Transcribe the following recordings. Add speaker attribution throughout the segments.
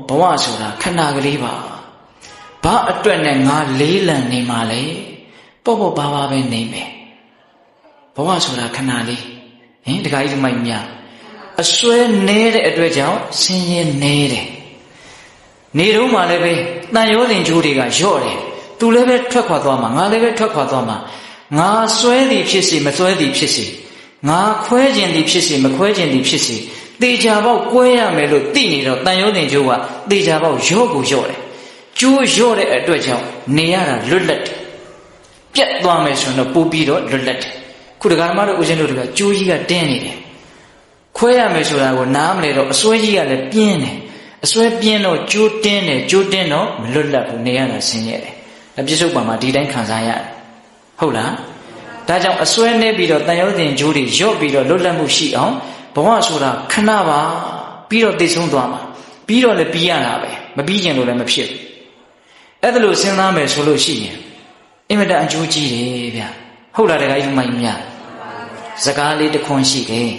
Speaker 1: ဘဝဆိုတာခဏကလေးပါဘာအတွက်နဲ့ငါလေးလံနေမှာလဲပေါ့ပေါ့ပါပါပဲနေမယ်ဘဝဆိုတာခဏလေးတခါကြီးဒီမိုက်မြအစွဲနေတဲ့အတွက်ကြောင့်ဆင်းရဲနေတယ်နေတော့မှလည်းပဲတန်ရောတင်ကြိုးတွေကလျော့တယ်သူလည်းပဲထွက်ခွာသွားမှာငါလည်းပဲထွက်ခွာသွားမှာငါစွဲသည်ဖြစ်စေမစွဲသည်ဖြစ်စေငါခွဲခြင်းသည်ဖြစ်စေမခွဲခြင်းသည်ဖြစ်စေတေချာပေါက်ကွဲရမယ်လို့သိနေတော့တန်ရောတင်ကြိုးကတေချာပေါက်ရော့ကိုရော့တယ်ကျိုးရော့တဲ့အတွက်ကြောင့်နေရတာလွတ်လပ်တယ်ပြတ်သွားမယ်ဆိုတော့ပို့ပြီးတော့လွတ်လပ်တယ်ခုတက္ကမတို့ဦးဇင်းတို့ကကျိုးကြီးကတင်းနေတယ်ခွဲရမယ်ဆိုတာကိုနားမလဲတော့အစွဲကြီးကလည်းပြင်းတယ်အစွဲပြင်းတော့ကျိုးတင်းတယ်ကျိုးတင်းတော့မလွတ်လပ်ဘူးနေရတာဆင်းရဲတယ်အပြစ္ဆုတ်ပံမှာဒီတိုင်းခံစားရတယ်ဟုတ်လားဒါကြောင့်အစွဲနေပြီးတော့တန်ရုံးတင်ကြိုးတွေရော့ပြီးတော့လွတ်လပ်မှုရှိအောင်ဘဝဆိုတာခဏပါပြီးတော့သိဆုံးသွားမှာပြီးတော့လည်းပြီးရတာပဲမပြီးကျင်လို့လည်းမဖြစ်ဘူးအဲ့ဒါလို့စဉ်းစားမယ်ဆိုလို့ရှိရင်အင်မတန်အကျိုးကြီးတယ်ဗျဟုတ်လားတခါကြီးမိုက်မြစကားလေးတစ်ခွန်းရှိတယ်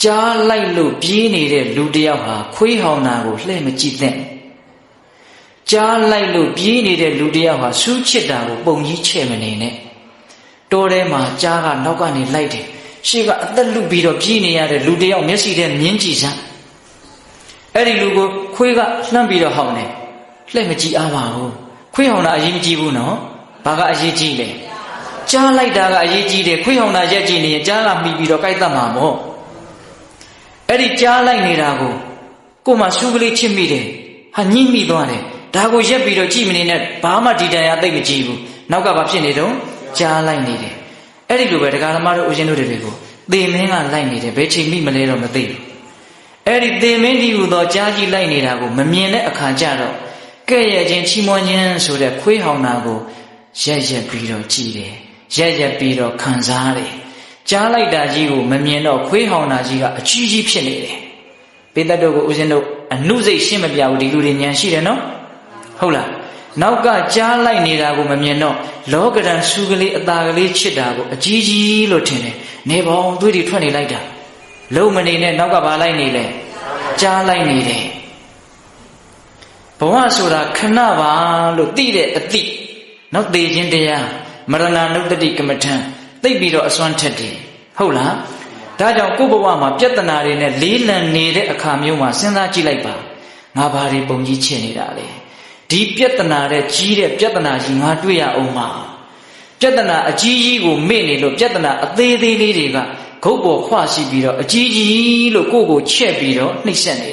Speaker 1: ကြားလိုက်လို့ပြေးနေတဲ့လူတယောက်ဟာခွေးဟောင်တာကိုလှည့်မကြည့်သင့်ကြားလိုက်လို့ပြေးနေတဲ့လူတယောက်ဟာစူးချစ်တာကိုပုံကြီးချဲ့မနေနဲ့တောထဲမှာကြားကနောက်ကနေလိုက်တယ်ရှေ့ကအသက်လုပြီးတော့ပြေးနေရတဲ့လူတယောက်မျက်စိထဲမြင်းကြည့်စမ်းအဲ့ဒီလူကိုခွေးကလှမ်းပြီးတော့ဟောင်တယ်လှည့်မကြည့်အားပါဘူးခွေးဟောင်တာအရေးမကြီးဘူးနော်ဘာကအရေးကြီးလဲကြားလိုက်တာကအရေးကြီးတယ်ခွေးဟောင်တာရက်ကြည့်နေရင်ကြားကမှီပြီးတော့ကြိုက်တတ်မှာမို့အဲ့ဒီကြားလိုက်နေတာကိုကို့မှာစူးကလေးချစ်မိတယ်ဟာညှိမိသွားတယ်ဒါကိုရက်ပြီးတော့ကြည့်မနေနဲ့ဘာမှဒီတန်ရသိမကြည့်ဘူးနောက်ကဘာဖြစ်နေတော့ကြားလိုက်နေတယ်အဲ့ဒီလိုပဲတရားဓမ္မတို့ဦးဇင်းတို့တွေကိုသေမင်းကလိုက်နေတယ်ဘယ်ချိန်မိမလဲတော့မသိဘူးအဲ့ဒီသေမင်းဒီဟူသောကြားကြီးလိုက်နေတာကိုမမြင်တဲ့အခါကျတော့ကဲ့ရဲ့ချင်းချီးမွမ်းခြင်းဆိုတဲ့ခွေးဟောင်တာကိုရက်ပြီးတော့ကြည်တယ်ရက်ပြီးတော့ခံစားတယ်ကြားလိုက်တာကြီးကိုမမြင်တော့ခွေးဟောင်တာကြီးကအကြီးကြီးဖြစ်နေတယ်ပိဿတ်တို့ကိုဦးဇင်းတို့အနုစိတ်ရှင်းမပြဘူးဒီလူတွေဉာဏ်ရှိတယ်နော်ဟုတ်လားနောက်ကကြားလိုက်နေတာကိုမမြင်တော့လောကဓာတ်စုကလေးအသာကလေးချစ်တာကိုအကြီးကြီးလို့ထင်တယ်နေပေါင်းသွေးတွေထွက်နေလိုက်တာလုံးမနေနဲ့နောက်ကဘာလိုက်နေလဲကြားလိုက်နေတယ်ဘဝဆိုတာခဏပါလို့သိတဲ့အသိနောက်သိခြင်းတရားမရဏနုတ္တိကမ္မထံသိပြီးတော့အစွမ်းထက်တယ်ဟုတ်လားဒါကြောင့်ကိုယ့်ဘဝမှာပြဿနာတွေနဲ့လေးလံနေတဲ့အခါမျိုးမှာစဉ်းစားကြည့်လိုက်ပါငါဘာတွေပုံကြီးချင်နေတာလဲဒီပြဿနာတဲ့ကြီးတဲ့ပြဿနာကြီးငါတွေ့ရအောင်မှာပြဿနာအကြီးကြီးကိုမေ့နေလို့ပြဿနာအသေးသေးလေးတွေကဂုတ်ပေါ်ခွရှိပြီးတော့အကြီးကြီးလို့ကိုယ့်ကိုချဲ့ပြီးတော့နှိပ်စက်နေ